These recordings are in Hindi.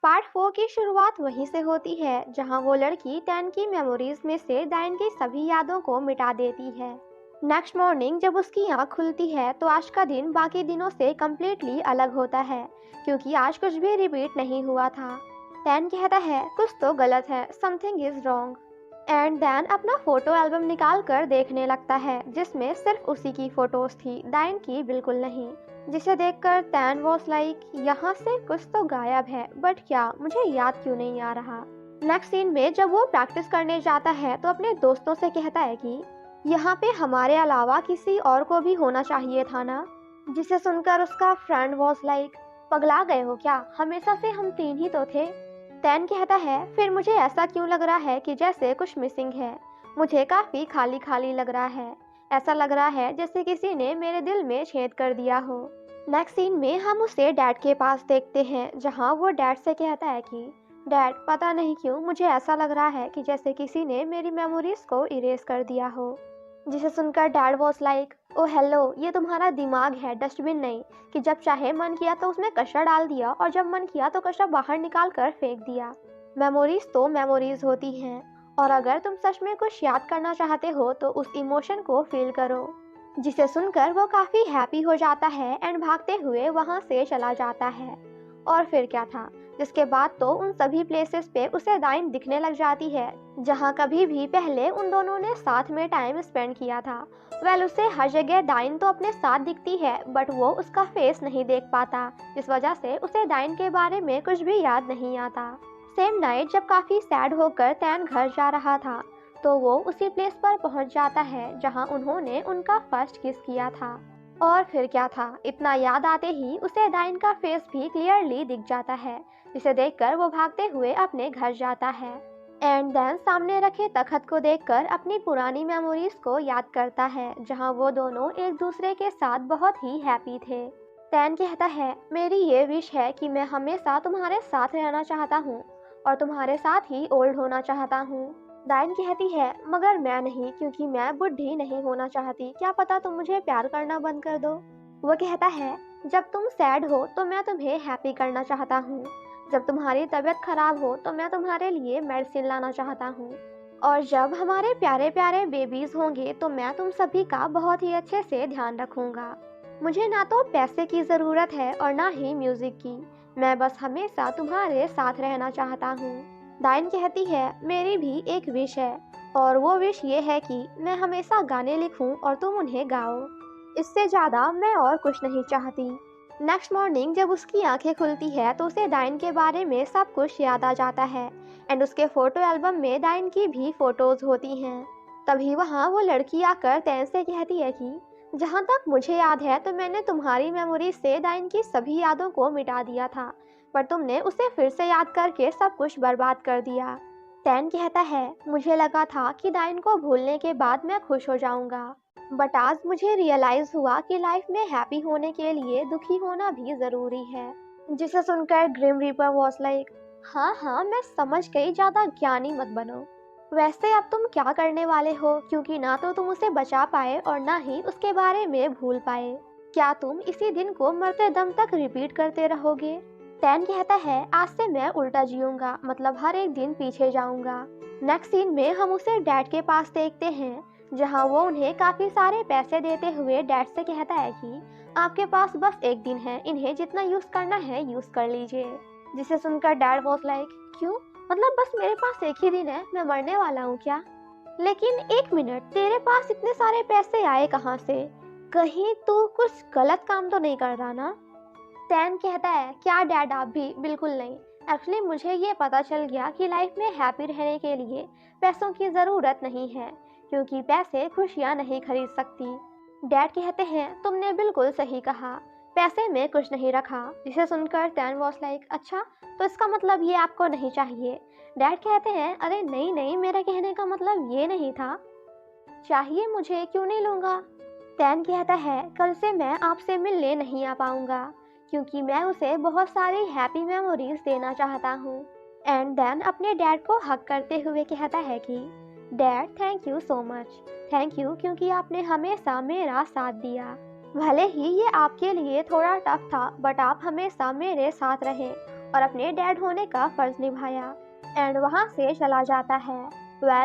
पार्ट 4 की शुरुआत वहीं से होती है जहां वो लड़की टैन की मेमोरीज में से डाइन की सभी यादों को मिटा देती है। नेक्स्ट मॉर्निंग जब उसकी आंख खुलती है तो आज का दिन बाकी दिनों से कम्प्लीटली अलग होता है, क्योंकि आज कुछ भी रिपीट नहीं हुआ था। टैन कहता है कुछ तो गलत है, something is wrong. And then अपना फोटो एल्बम निकाल कर देखने लगता है जिसमें सिर्फ उसी की फोटोज थी, डाइन की बिल्कुल नहीं। जिसे देखकर टैन वॉज लाइक यहाँ से कुछ तो गायब है, बट क्या, मुझे याद क्यों नहीं आ रहा। नेक्स्ट सीन में जब वो प्रैक्टिस करने जाता है तो अपने दोस्तों से कहता है कि यहाँ पे हमारे अलावा किसी और को भी होना चाहिए था ना। जिसे सुनकर उसका फ्रेंड वॉज लाइक पगला गए हो क्या, हमेशा से हम 3 ही तो थे। टैन कहता है फिर मुझे ऐसा क्यों लग रहा है कि जैसे कुछ मिसिंग है, मुझे काफी खाली खाली लग रहा है। ऐसा लग रहा है जैसे किसी ने मेरे दिल में छेद कर दिया हो। नेक्स्ट सीन में हम उसे डैड के पास देखते हैं जहां वो डैड से कहता है कि डैड, पता नहीं क्यों मुझे ऐसा लग रहा है कि जैसे किसी ने मेरी मेमोरीज को इरेज कर दिया हो। जिसे सुनकर dad was like oh hello, ये तुम्हारा दिमाग है, डस्टबिन नहीं, कि जब चाहे मन किया तो उसमें कचरा डाल दिया और जब मन किया तो कचरा बाहर निकाल कर फेंक दिया। मेमोरीज तो मेमोरीज होती हैं, और अगर तुम सच में कुछ याद करना चाहते हो तो उस इमोशन को फील करो। जिसे सुनकर वो काफी हैप्पी हो जाता है एंड भागते हुए वहां से चला जाता है। और फिर क्या था, जिसके बाद तो उन सभी प्लेसेस पे उसे डाइन दिखने लग जाती है जहां कभी भी पहले उन दोनों ने साथ में टाइम स्पेंड किया था। वेल, उसे हर जगह डाइन तो अपने साथ दिखती है बट वो उसका फेस नहीं देख पाता, जिस वजह से उसे डाइन के बारे में कुछ भी याद नहीं आता। सेम नाइट जब काफी सैड होकर टैन घर जा रहा था तो वो उसी प्लेस पर पहुंच जाता है जहां उन्होंने उनका फर्स्ट किस किया था। और फिर क्या था, इतना याद आते ही उसे डाइन का फेस भी क्लियरली दिख जाता है, जिसे देखकर वो भागते हुए अपने घर जाता है। एंड देन सामने रखे तखत को देखकर अपनी पुरानी मेमोरीज को याद करता है जहां वो दोनों एक दूसरे के साथ बहुत ही हैप्पी थे। टैन कहता है मेरी ये विश है कि मैं हमेशा तुम्हारे साथ रहना चाहता हूँ और तुम्हारे साथ ही ओल्ड होना चाहता हूँ। डाइन कहती है मगर मैं नहीं, क्योंकि मैं बुढ़ी नहीं होना चाहती, क्या पता तुम मुझे प्यार करना बंद कर दो। वो कहता है जब तुम सैड हो तो मैं तुम्हें हैप्पी करना चाहता हूँ, जब तुम्हारी तबीयत खराब हो तो मैं तुम्हारे लिए मेडिसिन लाना चाहता हूँ, और जब हमारे प्यारे प्यारे बेबीज होंगे तो मैं तुम सभी का बहुत ही अच्छे से ध्यान रखूंगा। मुझे ना तो पैसे की ज़रूरत है और ना ही म्यूज़िक की, मैं बस हमेशा तुम्हारे साथ रहना चाहता हूँ। डाइन कहती है मेरी भी एक विश है, और वो विश ये है कि मैं हमेशा गाने लिखूं और तुम उन्हें गाओ। इससे ज़्यादा मैं और कुछ नहीं चाहती। नेक्स्ट मॉर्निंग जब उसकी आंखें खुलती है तो उसे डाइन के बारे में सब कुछ याद आ जाता है एंड उसके फ़ोटो एल्बम में डाइन की भी फ़ोटोज़ होती हैं। तभी वहाँ वो लड़की आकर टैन से कहती है कि जहाँ तक मुझे याद है तो मैंने तुम्हारी मेमोरी से डाइन की सभी यादों को मिटा दिया था, पर तुमने उसे फिर से याद करके सब कुछ बर्बाद कर दिया। टैन कहता है मुझे लगा था कि डाइन को भूलने के बाद मैं खुश हो जाऊंगा, बट आज मुझे रियलाइज हुआ कि लाइफ में हैप्पी होने के लिए दुखी होना भी जरूरी है। जिसे सुनकर ग्रिम रीपर वॉज लाइक हाँ हाँ मैं समझ गई, ज्यादा ज्ञानी मत बनो। वैसे अब तुम क्या करने वाले हो, क्योंकि ना तो तुम उसे बचा पाए और ना ही उसके बारे में भूल पाए। क्या तुम इसी दिन को मरते दम तक रिपीट करते रहोगे। टैन कहता है आज से मैं उल्टा जीऊंगा, मतलब हर एक दिन पीछे जाऊंगा। नेक्स्ट सीन में हम उसे डैड के पास देखते हैं जहां वो उन्हें काफी सारे पैसे देते हुए डैड से कहता है कि आपके पास बस एक दिन है, इन्हें जितना यूज करना है यूज कर लीजिए। जिसे सुनकर डैड वॉज लाइक क्यों, मतलब बस मेरे पास एक ही दिन है, मैं मरने वाला हूँ क्या। लेकिन एक मिनट, तेरे पास इतने सारे पैसे आए कहाँ से, कहीं तू कुछ गलत काम तो नहीं कर रहा ना। टैन कहता है क्या डैड, आप भी बिल्कुल नहीं। एक्चुअली मुझे ये पता चल गया कि लाइफ में हैप्पी रहने के लिए पैसों की ज़रूरत नहीं है, क्योंकि पैसे खुशियाँ नहीं खरीद सकती। डैड कहते हैं तुमने बिल्कुल सही कहा, पैसे में कुछ नहीं रखा। जिसे सुनकर टैन वॉज लाइक अच्छा, तो इसका मतलब ये आपको नहीं चाहिए। डैड कहते हैं अरे नहीं नहीं, मेरा कहने का मतलब ये नहीं था, चाहिए मुझे, क्यों नहीं लूँगा। टैन कहता है कल से मैं आपसे मिलने नहीं आ पाऊँगा, क्योंकि मैं उसे बहुत सारी हैप्पी मेमोरीज देना चाहता हूँ। एंड देन अपने डैड को हक करते हुए कहता है कि dad thank you so much, thank you, क्योंकि आपने हमेशा मेरा साथ दिया। भले ही ये आपके लिए थोड़ा टफ था, बट आप हमेशा मेरे साथ रहे और अपने डैड होने का फर्ज निभाया एंड वहाँ से चला जाता है।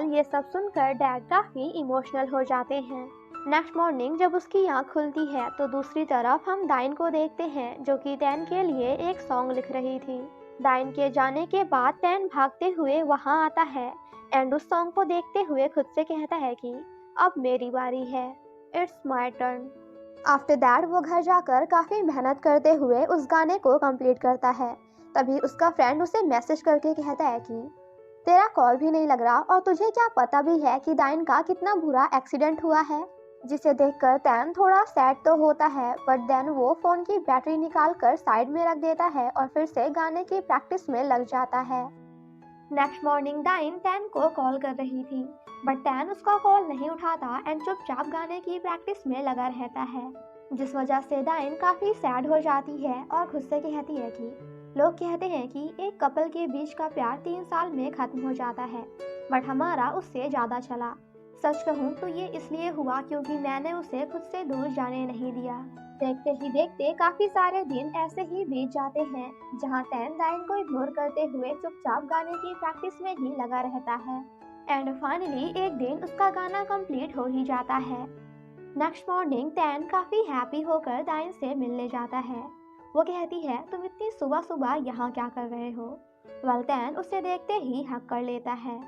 ये सब सुनकर डैड काफ़ी इमोशनल हो जाते हैं। नेक्स्ट मॉर्निंग जब उसकी आँख खुलती है तो दूसरी तरफ हम डाइन को देखते हैं जो कि टैन के लिए एक सॉन्ग लिख रही थी। डाइन के जाने के बाद टैन भागते हुए वहाँ आता है एंड उस सॉन्ग को देखते हुए खुद से कहता है कि अब मेरी बारी है, it's my turn. After that वो घर जाकर काफ़ी मेहनत करते हुए उस गाने को कंप्लीट करता है। तभी उसका फ्रेंड उसे मैसेज करके कहता है कि तेरा कॉल भी नहीं लग रहा और तुझे क्या पता भी है कि डाइन का कितना बुरा एक्सीडेंट हुआ है। जिसे देखकर टैन थोड़ा सैड तो होता है बट देन वो फ़ोन की बैटरी निकाल कर साइड में रख देता है और फिर से गाने की प्रैक्टिस में लग जाता है। नेक्स्ट मॉर्निंग डाइन टैन को कॉल कर रही थी बट टैन उसका कॉल नहीं उठाता एंड चुपचाप गाने की प्रैक्टिस में लगा रहता है, जिस वजह से डाइन काफ़ी सैड हो जाती है और खुद से कहती है कि लोग कहते हैं कि एक कपल के बीच का प्यार 3 साल में ख़त्म हो जाता है बट हमारा उससे ज़्यादा चला। सच कहूँ तो ये इसलिए हुआ क्योंकि मैंने उसे खुद से दूर जाने नहीं दिया। देखते ही देखते काफ़ी सारे दिन ऐसे ही बीत जाते हैं जहाँ टैन डाइन को इग्नोर करते हुए चुपचाप गाने की प्रैक्टिस में ही लगा रहता है एंड फाइनली एक दिन उसका गाना कंप्लीट हो ही जाता है। नेक्स्ट मॉर्निंग टैन काफ़ी हैप्पी होकर डाइन से मिलने जाता है। वो कहती है तुम इतनी सुबह सुबह यहाँ क्या कर रहे हो। टैन उसे देखते ही हक कर लेता है।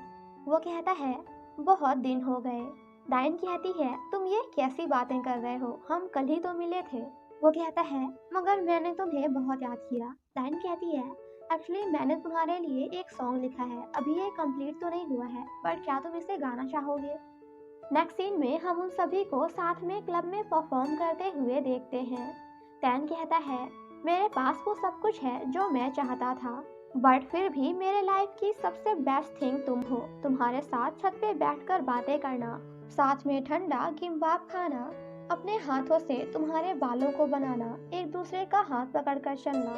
वो कहता है बहुत दिन हो गए। डाइन कहती है तुम ये कैसी बातें कर रहे हो, हम कल ही तो मिले थे। वो कहता है मगर मैंने तुम्हें बहुत याद किया। डाइन कहती है एक्चुअली मैंने तुम्हारे लिए एक सॉन्ग लिखा है, अभी ये कंप्लीट तो नहीं हुआ है बट क्या तुम इसे गाना चाहोगे। नेक्स्ट सीन में हम उन सभी को साथ में क्लब में परफॉर्म करते हुए देखते हैं। टैन कहता है मेरे पास वो सब कुछ है जो मैं चाहता था बट फिर भी मेरे लाइफ की सबसे बेस्ट थिंग तुम हो। तुम्हारे साथ छत पे बैठकर बातें करना, साथ में ठंडा किम्बाब खाना, अपने हाथों से तुम्हारे बालों को बनाना, एक दूसरे का हाथ पकड़कर चलना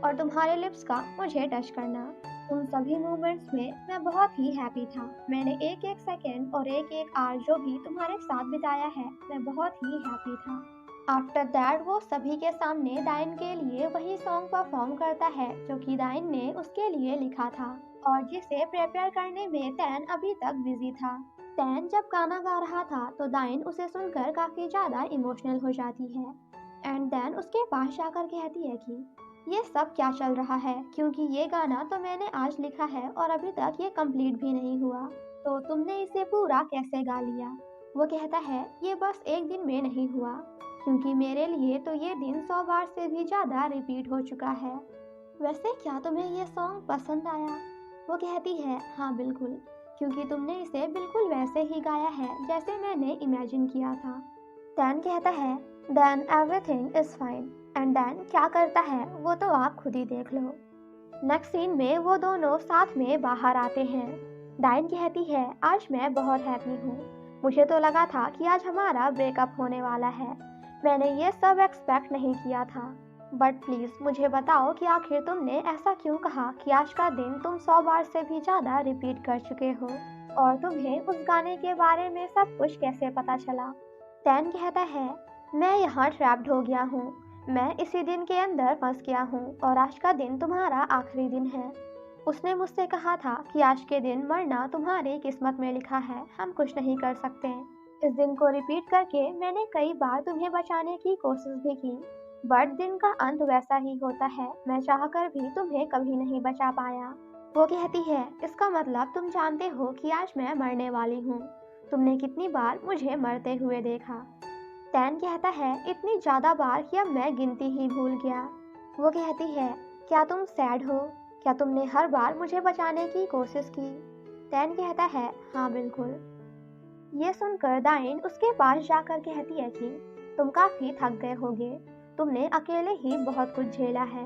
और तुम्हारे लिप्स का मुझे टच करना। उन सभी मोमेंट्स में मैं बहुत ही हैप्पी था। मैंने एक एक सेकेंड और एक एक आवर जो भी तुम्हारे साथ बिताया है मैं बहुत ही हैप्पी था। आफ्टर दैट वो सभी के सामने डाइन के लिए वही सॉन्ग परफॉर्म करता है जो कि डाइन ने उसके लिए लिखा था और जिसे प्रिपेयर करने में टैन अभी तक बिजी था। टैन जब गाना गा रहा था तो डाइन उसे सुनकर काफ़ी ज़्यादा इमोशनल हो जाती है एंड देन उसके पास जाकर कहती है कि ये सब क्या चल रहा है, क्योंकि ये गाना तो मैंने आज लिखा है और अभी तक ये कंप्लीट भी नहीं हुआ, तो तुमने इसे पूरा कैसे गा लिया। वो कहता है ये बस एक दिन में नहीं हुआ क्योंकि मेरे लिए तो ये दिन 100 बार से भी ज़्यादा रिपीट हो चुका है। वैसे क्या तुम्हें ये सॉन्ग पसंद आया। वो कहती है हाँ बिल्कुल, क्योंकि तुमने इसे बिल्कुल वैसे ही गाया है जैसे मैंने इमेजिन किया था। टैन कहता है then everything is fine and then क्या करता है वो तो आप खुद ही देख लो। नेक्स्ट सीन में वो दोनों साथ में बाहर आते हैं। डाइन कहती है आज मैं बहुत हैप्पी हूँ, मुझे तो लगा था कि आज हमारा ब्रेकअप होने वाला है, मैंने ये सब एक्सपेक्ट नहीं किया था बट प्लीज़ मुझे बताओ कि आखिर तुमने ऐसा क्यों कहा कि आज का दिन तुम 100 बार से भी ज़्यादा रिपीट कर चुके हो और तुम्हें उस गाने के बारे में सब कुछ कैसे पता चला। टैन कहता है मैं यहाँ ट्रैप्ड हो गया हूँ, मैं इसी दिन के अंदर फंस गया हूँ और आज का दिन तुम्हारा आखिरी दिन है। उसने मुझसे कहा था कि आज के दिन मरना तुम्हारी किस्मत में लिखा है, हम कुछ नहीं कर सकते। इस दिन को रिपीट करके मैंने कई बार तुम्हें बचाने की कोशिश भी की बट दिन का अंत वैसा ही होता है, मैं चाहकर भी तुम्हें कभी नहीं बचा पाया। वो कहती है इसका मतलब तुम जानते हो कि आज मैं मरने वाली हूँ, तुमने कितनी बार मुझे मरते हुए देखा। टैन कहता है इतनी ज़्यादा बार कि अब मैं गिनती ही भूल गया। वो कहती है क्या तुम सैड हो, क्या तुमने हर बार मुझे बचाने की कोशिश की। टैन कहता है हाँ बिल्कुल। ये सुनकर डाइन उसके पास जाकर कहती है कि तुम काफ़ी थक गए होगे, तुमने अकेले ही बहुत कुछ झेला है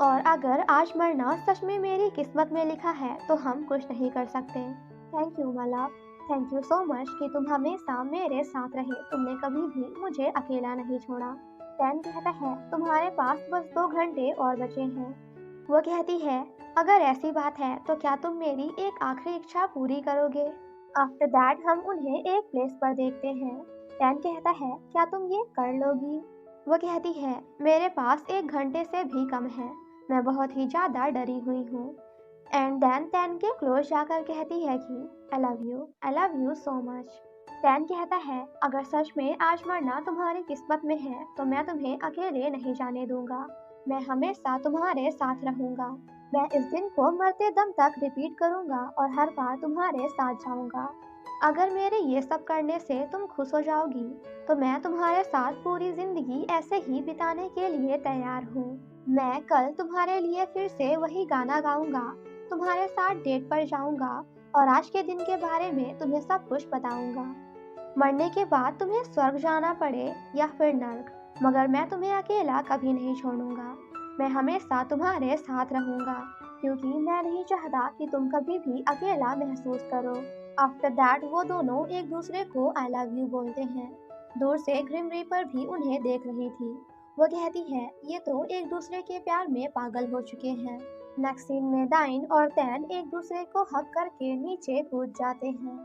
और अगर आज मरना सच में मेरी किस्मत में लिखा है तो हम कुछ नहीं कर सकते। Thank you my love, thank you so much कि तुम हमेशा मेरे साथ रहे, तुमने कभी भी मुझे अकेला नहीं छोड़ा। टैन कहता है तुम्हारे पास बस 2 घंटे और बचे हैं। वो कहती है अगर ऐसी बात है तो क्या तुम मेरी एक आखिरी इच्छा पूरी करोगे। आफ्टर दैट हम उन्हें एक प्लेस पर देखते हैं। टैन कहता है क्या तुम ये कर लोगी। वो कहती है मेरे पास 1 घंटे से भी कम है, मैं बहुत ही ज़्यादा डरी हुई हूँ। एंड देन तैन के क्लोज जाकर कहती है कि I love you so much. तैन कहता है, अगर सच में आज मरना तुम्हारी किस्मत में है तो मैं तुम्हें अकेले नहीं जाने दूंगा। मैं हमेशा तुम्हारे साथ रहूंगा। मैं इस दिन को मरते दम तक रिपीट करूंगा और हर बार तुम्हारे साथ जाऊंगा। अगर मेरे ये सब करने से तुम खुश हो जाओगी तो मैं तुम्हारे साथ पूरी जिंदगी ऐसे ही बिताने के लिए तैयार हूँ। मैं कल तुम्हारे लिए फिर से वही गाना गाऊंगा, तुम्हारे साथ डेट पर जाऊंगा और आज के दिन के बारे में तुम्हें सब कुछ बताऊंगा। मरने के बाद तुम्हें स्वर्ग जाना पड़े या फिर नर्क, मगर मैं तुम्हें अकेला कभी नहीं छोड़ूंगा। मैं हमेशा तुम्हारे साथ रहूंगा क्योंकि मैं नहीं चाहता कि तुम कभी भी अकेला महसूस करो। आफ्टर दैट वो दोनों एक दूसरे को आई लव यू बोलते हैं। दूर से ग्रिम रीपर भी उन्हें देख रही थी। वो कहती है, ये तो एक दूसरे के प्यार में पागल हो चुके हैं। नेक्स्ट सीन में दाइन और तैन एक दूसरे को हक करके नीचे कूद जाते हैं।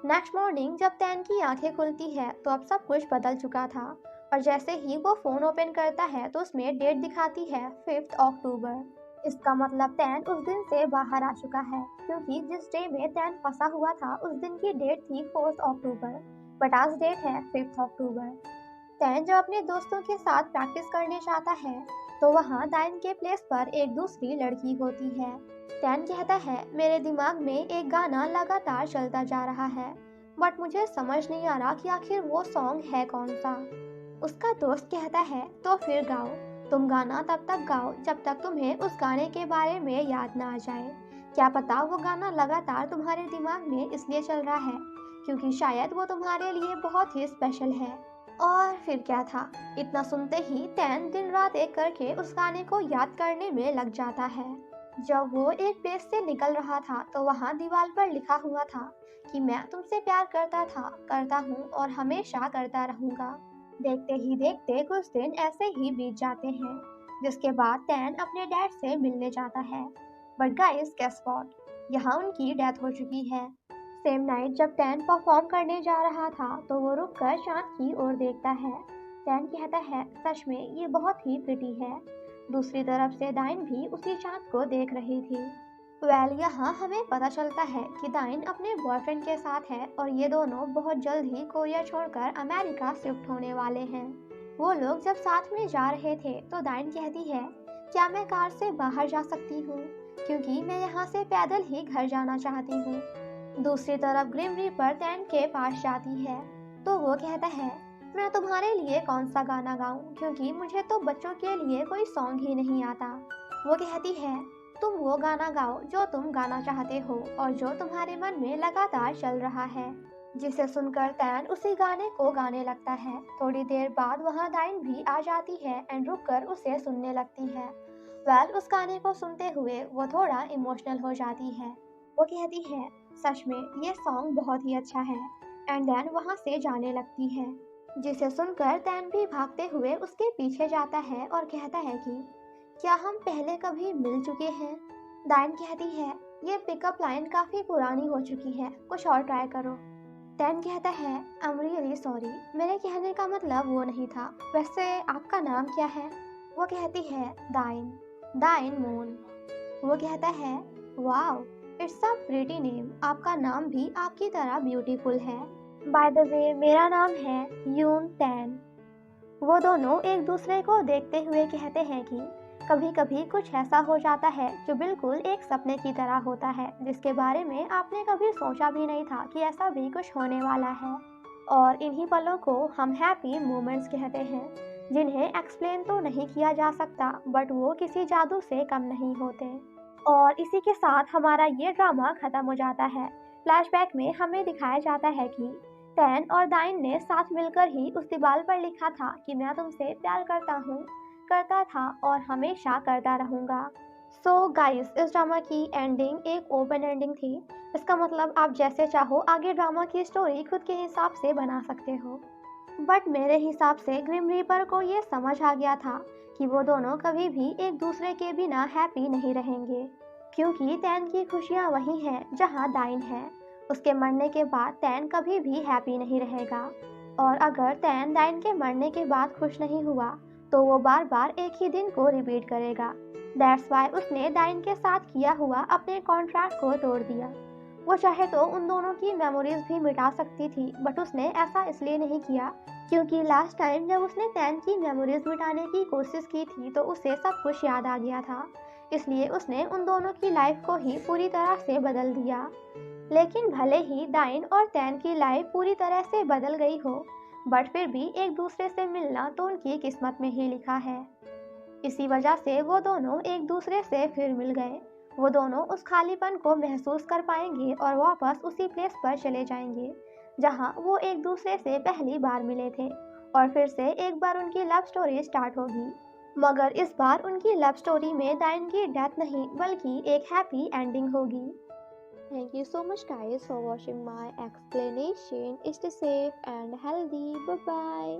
नेक्स्ट मॉर्निंग जब तैन की आंखें खुलती है तो अब सब कुछ बदल चुका था और जैसे ही वो फोन ओपन करता है तो उसमें डेट दिखाती है 5 अक्टूबर। इसका मतलब तैन उस दिन से बाहर आ चुका है क्योंकि जिस डे में तैन फंसा हुआ था उस दिन की डेट थी 4 अक्टूबर, बट आज डेट है 5 अक्टूबर। तैन जब अपने दोस्तों के साथ प्रैक्टिस करने जाता है तो वहाँ दाइन के प्लेस पर एक दूसरी लड़की होती है। तैन कहता है, मेरे दिमाग में एक गाना लगातार चलता जा रहा है बट मुझे समझ नहीं आ रहा कि आखिर वो सॉन्ग है कौन सा। उसका दोस्त कहता है, तो फिर गाओ। तुम गाना तब तक गाओ जब तक तुम्हें उस गाने के बारे में याद ना आ जाए। क्या पता वो गाना लगातार तुम्हारे दिमाग में इसलिए चल रहा है क्योंकि शायद वो तुम्हारे लिए बहुत ही स्पेशल है। और फिर क्या था, इतना सुनते ही तैन दिन रात एक करके उस गाने को याद करने में लग जाता है। जब वो एक पेज से निकल रहा था तो वहाँ दीवार पर लिखा हुआ था कि मैं तुमसे प्यार करता था, करता हूँ और हमेशा करता रहूँगा। देखते ही देखते कुछ दिन ऐसे ही बीत जाते हैं, जिसके बाद तैन अपने डैड से मिलने जाता है। बट गाइस गेस व्हाट, यहाँ उनकी डेथ हो चुकी है। सेम नाइट जब तैन परफॉर्म करने जा रहा था तो वो रुककर चांद की ओर देखता है। तैन कहता है, सच में ये बहुत ही प्रिटी है। दूसरी तरफ से दाइन भी उसी चांद को देख रही थी। यहाँ हमें पता चलता है कि दाइन अपने बॉयफ्रेंड के साथ है और ये दोनों बहुत जल्द ही कोरिया छोड़कर अमेरिका शिफ्ट होने वाले हैं। वो लोग जब साथ में जा रहे थे तो दाइन कहती है, क्या मैं कार से बाहर जा सकती हूँ क्योंकि मैं यहाँ से पैदल ही घर जाना चाहती हूँ। दूसरी तरफ ग्रिम रीपर तैन के पास जाती है तो वो कहता है, मैं तुम्हारे लिए कौन सा गाना गाऊं क्योंकि मुझे तो बच्चों के लिए कोई सॉन्ग ही नहीं आता। वो कहती है, तुम वो गाना गाओ जो तुम गाना चाहते हो और जो तुम्हारे मन में लगातार चल रहा है। जिसे सुनकर तैन उसी गाने को गाने लगता है। थोड़ी देर बाद वहाँ दाइन भी आ जाती है एंड रुककर उसे सुनने लगती है। उस गाने को सुनते हुए वो थोड़ा इमोशनल हो जाती है। वो कहती है, सच में ये सॉन्ग बहुत ही अच्छा है एंड देन वहाँ से जाने लगती है। जिसे सुनकर तैन भी भागते हुए उसके पीछे जाता है और कहता है कि क्या हम पहले कभी मिल चुके हैं। दाइन कहती है, ये पिकअप लाइन काफी पुरानी हो चुकी है, कुछ और ट्राई करो। तैन कहता है, आई एम रियली सॉरी, मेरे कहने का मतलब वो नहीं था। वैसे आपका नाम क्या है। वो कहती है, दाइन मून। वो कहता है, wow it's a pretty name, आपका नाम भी आपकी तरह ब्यूटीफुल है। बाय द वे मेरा नाम है यून तैन। वो दोनों एक दूसरे को देखते हुए कहते हैं कि कभी कभी कुछ ऐसा हो जाता है जो बिल्कुल एक सपने की तरह होता है, जिसके बारे में आपने कभी सोचा भी नहीं था कि ऐसा भी कुछ होने वाला है। और इन्हीं पलों को हम हैप्पी मोमेंट्स कहते हैं, जिन्हें एक्सप्लेन तो नहीं किया जा सकता बट वो किसी जादू से कम नहीं होते। और इसी के साथ हमारा ये ड्रामा खत्म हो जाता है। फ्लैशबैक में हमें दिखाया जाता है कि तैन और दाइन ने साथ मिलकर ही उस दीवार पर लिखा था कि मैं तुमसे प्यार करता हूँ, करता था और हमेशा करता रहूँगा। सो गाइस, इस ड्रामा की एंडिंग एक ओपन एंडिंग थी। इसका मतलब आप जैसे चाहो आगे ड्रामा की स्टोरी खुद के हिसाब से बना सकते हो। बट मेरे हिसाब से ग्रिम रीपर को ये समझ आ गया था कि वो दोनों कभी भी एक दूसरे के बिना हैप्पी नहीं रहेंगे, क्योंकि तैन की खुशियाँ वही हैं जहाँ दाइन है। उसके मरने के बाद तैन कभी भी हैप्पी नहीं रहेगा और अगर तैन दाइन के मरने के बाद खुश नहीं हुआ तो वो बार बार एक ही दिन को रिपीट करेगा, दैट्स वाई उसने डाइन के साथ किया हुआ अपने कॉन्ट्रैक्ट को तोड़ दिया। वो चाहे तो उन दोनों की मेमोरीज भी मिटा सकती थी, बट उसने ऐसा इसलिए नहीं किया क्योंकि लास्ट टाइम जब उसने टैन की मेमोरीज मिटाने की कोशिश की थी तो उसे सब कुछ याद आ गया था। इसलिए उसने उन दोनों की लाइफ को ही पूरी तरह से बदल दिया। लेकिन भले ही डाइन और टैन की लाइफ पूरी तरह से बदल गई हो, बट फिर भी एक दूसरे से मिलना तो उनकी किस्मत में ही लिखा है। इसी वजह से वो दोनों एक दूसरे से फिर मिल गए। वो दोनों उस खालीपन को महसूस कर पाएंगे और वापस उसी प्लेस पर चले जाएंगे जहां वो एक दूसरे से पहली बार मिले थे, और फिर से एक बार उनकी लव स्टोरी स्टार्ट होगी। मगर इस बार उनकी लव स्टोरी में डाइन की डेथ नहीं बल्कि एक हैप्पी एंडिंग होगी। Thank you so much guys for watching my explanation. Stay safe and healthy. Bye bye.